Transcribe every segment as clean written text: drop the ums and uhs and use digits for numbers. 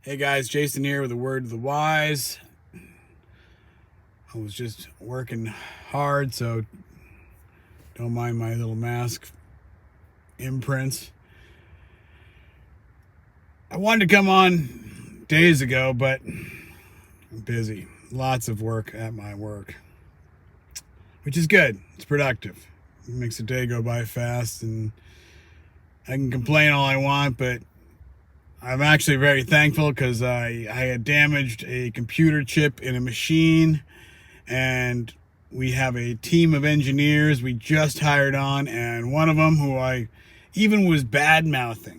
Hey guys, Jason here with a word to the wise. I was just working hard, so don't mind my little mask imprints. I wanted to come on days ago, but I'm busy. Lots of work at my work, which is good. It's productive. It makes the day go by fast, and I can complain all I want, but I'm actually very thankful because I had damaged a computer chip in a machine, and we have a team of engineers we just hired on, and one of them who I even was bad mouthing,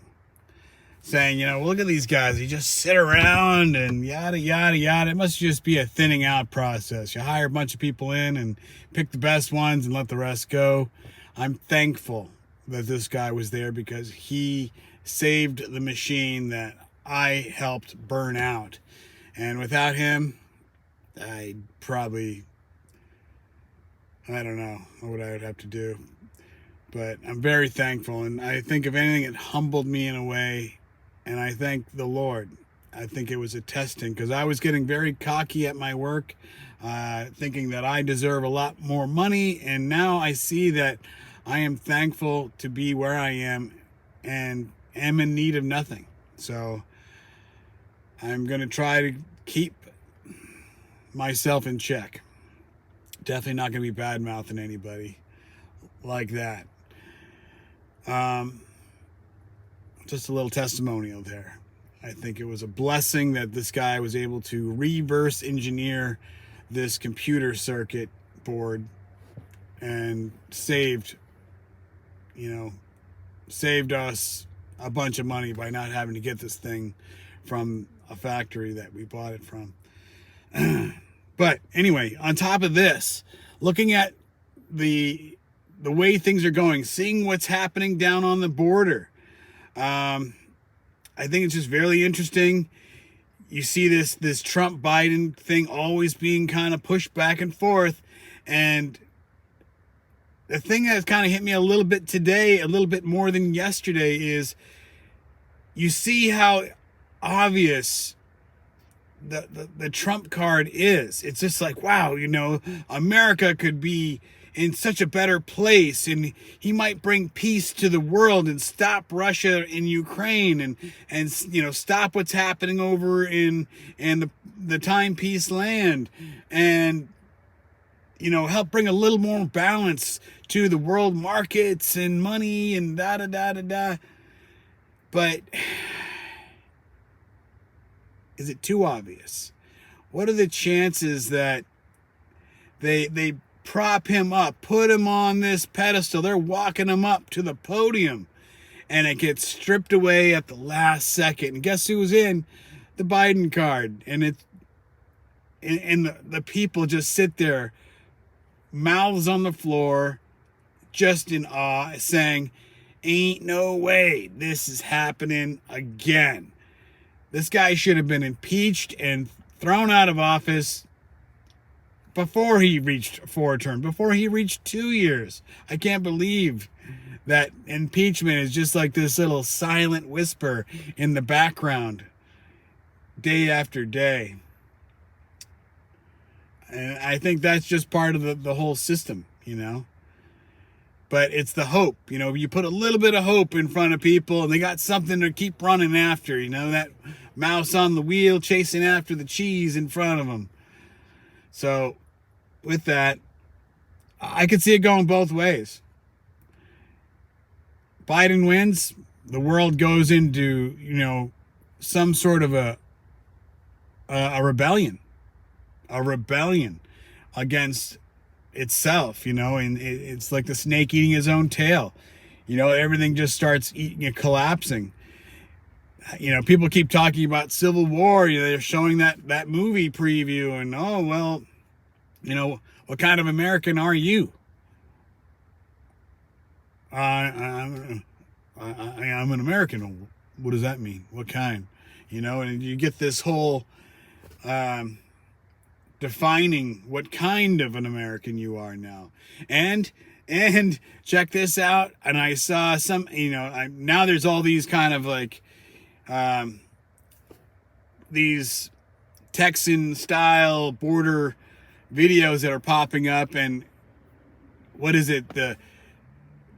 saying, look at these guys, they just sit around and yada yada yada. It must just be a thinning out process. You hire a bunch of people in and pick the best ones and let the rest go. I'm thankful that this guy was there because he saved the machine that I helped burn out. And without him, I don't know what I would have to do. But I'm very thankful. And I think, if anything, it humbled me in a way. And I thank the Lord. I think it was a testing because I was getting very cocky at my work, thinking that I deserve a lot more money. And now I see that I am thankful to be where I am and am in need of nothing. So I'm going to try to keep myself in check. Definitely not going to be bad mouthing anybody like that. Just a little testimonial there. I think it was a blessing that this guy was able to reverse engineer this computer circuit board and saved us a bunch of money by not having to get this thing from a factory that we bought it from. But anyway, on top of this, looking at the way things are going, seeing what's happening down on the border, I think it's just very interesting. You see this Trump Biden thing always being kind of pushed back and forth, and the thing that's kind of hit me a little bit today, a little bit more than yesterday, is you see how obvious the Trump card is. It's just like, wow, America could be in such a better place, and he might bring peace to the world and stop Russia in Ukraine and stop what's happening over in the timepiece land, and help bring a little more balance to the world markets and money and da da da da da. But is it too obvious? What are the chances that they prop him up, put him on this pedestal, they're walking him up to the podium, and it gets stripped away at the last second? And guess who's in? The Biden card. And the people just sit there, mouths on the floor, just in awe, saying, ain't no way this is happening again. This guy should have been impeached and thrown out of office before he reached 4 terms, before he reached 2 years. I can't believe that impeachment is just like this little silent whisper in the background day after day. And I think that's just part of the whole system, But it's the hope, you put a little bit of hope in front of people and they got something to keep running after, that mouse on the wheel chasing after the cheese in front of them. So with that, I could see it going both ways. Biden wins, the world goes into, some sort of a rebellion against itself, and it's like the snake eating his own tail. Everything just starts collapsing. People keep talking about Civil War. They're showing that movie preview, and what kind of American are you? I'm an American. What does that mean? What kind? And you get this whole defining what kind of an American you are now. And check this out. And I saw some, now there's all these kind of like these Texan style border videos that are popping up, and what is it? The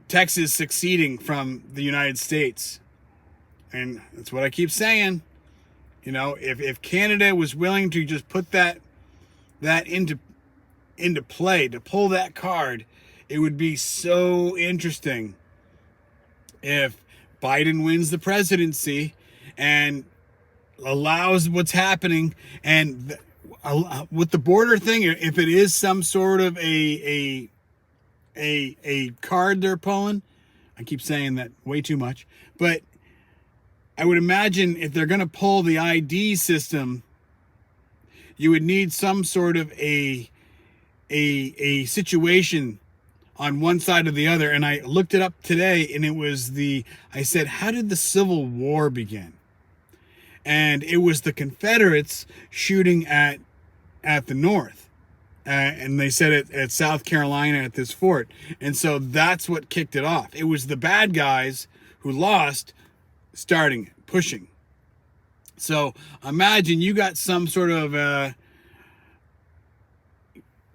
Texas seceding from the United States. And that's what I keep saying. You know, if Canada was willing to just put that into play, to pull that card, it would be so interesting if Biden wins the presidency and allows what's happening, and with the border thing, if it is some sort of a card they're pulling, I keep saying that way too much, but I would imagine if they're going to pull the ID system, you would need some sort of a situation on one side or the other. And I looked it up today, and it was I said, how did the Civil War begin? And it was the Confederates shooting at the North. And they said it at South Carolina at this fort. And so that's what kicked it off. It was the bad guys who lost starting, pushing. So imagine you got some sort of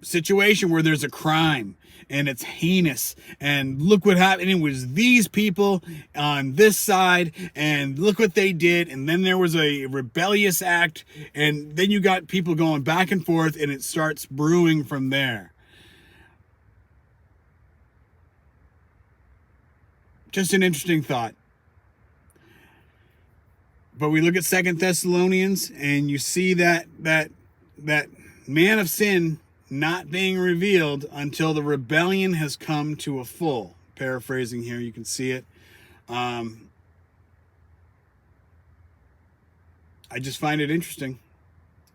situation where there's a crime and it's heinous, and look what happened. It was these people on this side, and look what they did. And then there was a rebellious act, and then you got people going back and forth, and it starts brewing from there. Just an interesting thought. But we look at 2 Thessalonians, and you see that man of sin not being revealed until the rebellion has come to a full. Paraphrasing here, you can see it. I just find it interesting.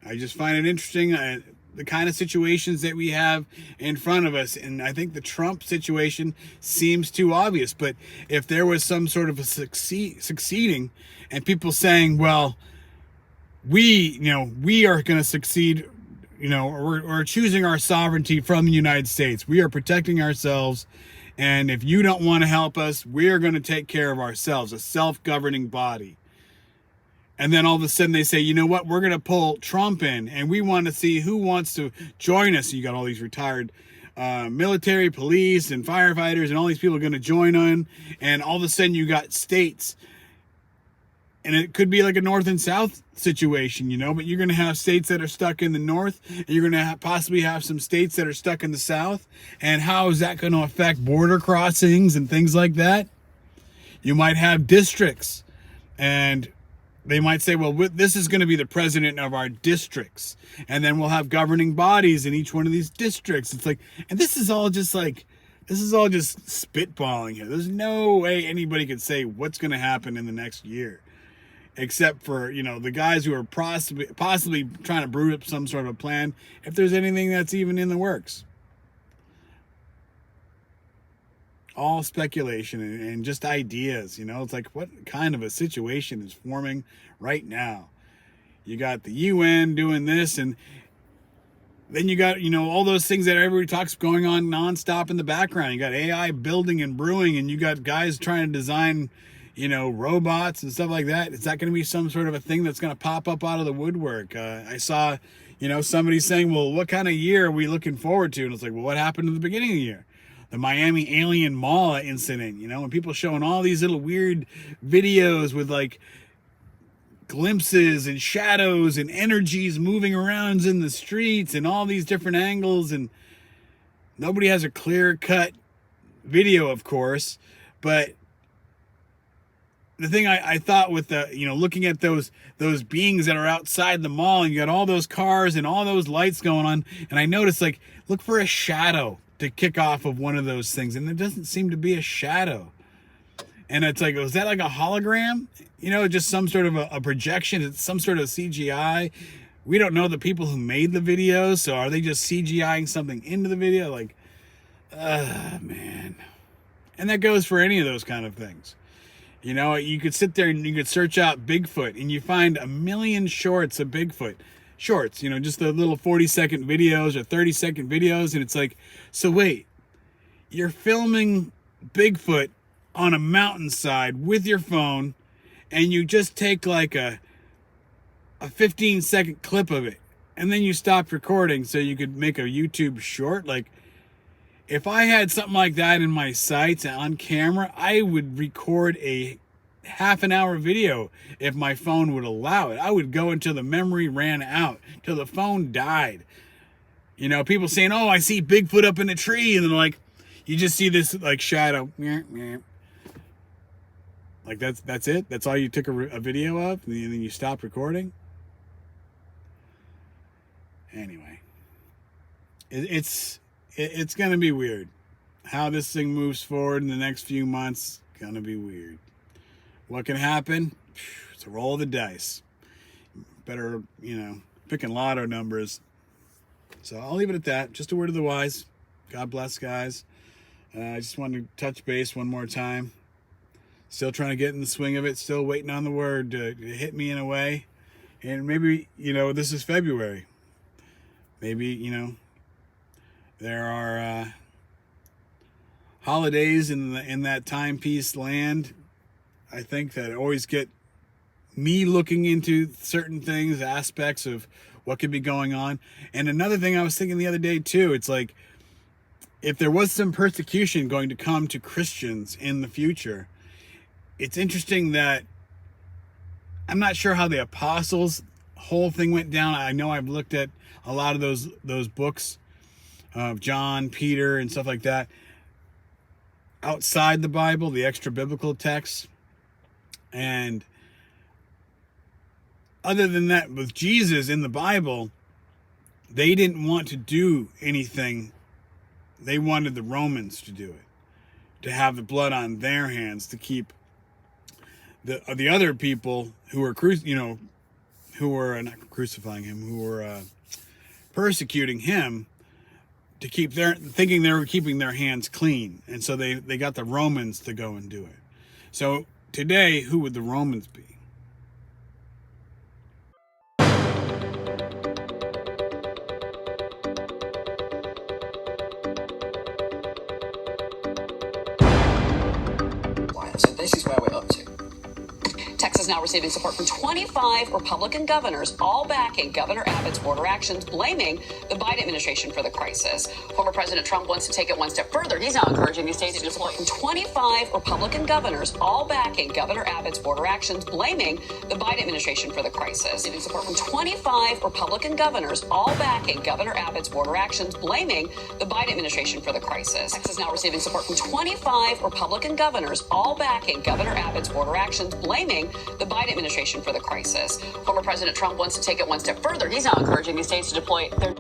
The kind of situations that we have in front of us. And I think the Trump situation seems too obvious. But if there was some sort of a succeeding, and people saying, well, we are going to succeed, we're choosing our sovereignty from the United States. We are protecting ourselves. And if you don't want to help us, we're going to take care of ourselves, a self-governing body. And then all of a sudden they say, you know what, we're going to pull Trump in, and we want to see who wants to join us. You got all these retired military, police, and firefighters, and all these people are going to join on. And all of a sudden you got states. And it could be like a North and South situation, but you're going to have states that are stuck in the North, and you're going to possibly have some states that are stuck in the South. And how is that going to affect border crossings and things like that? You might have districts, and they might say, well, this is going to be the president of our districts. And then we'll have governing bodies in each one of these districts. It's like, and this is all just spitballing here. There's no way anybody could say what's going to happen in the next year. Except for, the guys who are possibly trying to brew up some sort of a plan, if there's anything that's even in the works. All speculation and just ideas, It's like, what kind of a situation is forming right now? You got the UN doing this, and then you got, all those things that everybody talks going on nonstop in the background. You got AI building and brewing, and you got guys trying to design robots and stuff like that. Is that going to be some sort of a thing that's going to pop up out of the woodwork? I saw, somebody saying, well, what kind of year are we looking forward to? And it's like, well, what happened in the beginning of the year? The Miami Alien Mall incident, and people showing all these little weird videos with like glimpses and shadows and energies moving around in the streets and all these different angles. And nobody has a clear-cut video, of course, but the thing I thought with the, looking at those beings that are outside the mall, and you got all those cars and all those lights going on, and I noticed, like, look for a shadow to kick off of one of those things, and there doesn't seem to be a shadow. And it's like, was that like a hologram? Just some sort of a projection. It's some sort of CGI. We don't know the people who made the videos, so are they just CGIing something into the video? Like, man. And that goes for any of those kind of things. You could sit there and you could search out Bigfoot, and you find 1 million shorts of Bigfoot. Shorts, just the little 40-second videos or 30-second videos. And it's like, so wait, you're filming Bigfoot on a mountainside with your phone, and you just take like a a 15-second clip of it, and then you stopped recording so you could make a YouTube short. Like, if I had something like that in my sights on camera, I would record a half an hour video if my phone would allow it. I would go until the memory ran out, till the phone died. You know, people saying, oh, I see Bigfoot up in a tree, and then like, you just see this like shadow. Like that's it? That's all you took a video of? And then you stopped recording? Anyway, it's going to be weird. How this thing moves forward in the next few months, going to be weird. What can happen? It's a roll of the dice. Better, picking lotto numbers. So I'll leave it at that. Just a word of the wise. God bless, guys. I just wanted to touch base one more time. Still trying to get in the swing of it. Still waiting on the word to hit me in a way. And maybe, this is February. Maybe, there are holidays in that timepiece land, I think, that always get me looking into certain things, aspects of what could be going on. And another thing I was thinking the other day too, it's like, if there was some persecution going to come to Christians in the future, it's interesting that I'm not sure how the apostles' whole thing went down. I know I've looked at a lot of those books of John, Peter, and stuff like that outside the Bible, the extra biblical texts. And other than that, with Jesus in the Bible, they didn't want to do anything. They wanted the Romans to do it, to have the blood on their hands, to keep the other people who were who were not crucifying him, who were persecuting him, to keep thinking they were keeping their hands clean. And so they got the Romans to go and do it. So today, who would the Romans be? So this is where we're up to. Texas now receiving support from 25 Republican governors, all backing Governor Abbott's border actions, blaming the Biden administration for the crisis. Former President Trump wants to take it one step further. He's now encouraging these states to support from 25 Republican governors, all backing Governor Abbott's border actions, blaming the Biden administration for the crisis. Receiving support from 25 Republican governors, all backing Governor Abbott's border actions, blaming the Biden administration for the crisis. Texas now receiving support from 25 Republican governors, all backing Governor Abbott's border actions, blaming the Biden administration for the crisis. Former President Trump wants to take it one step further. He's now encouraging these states to deploy their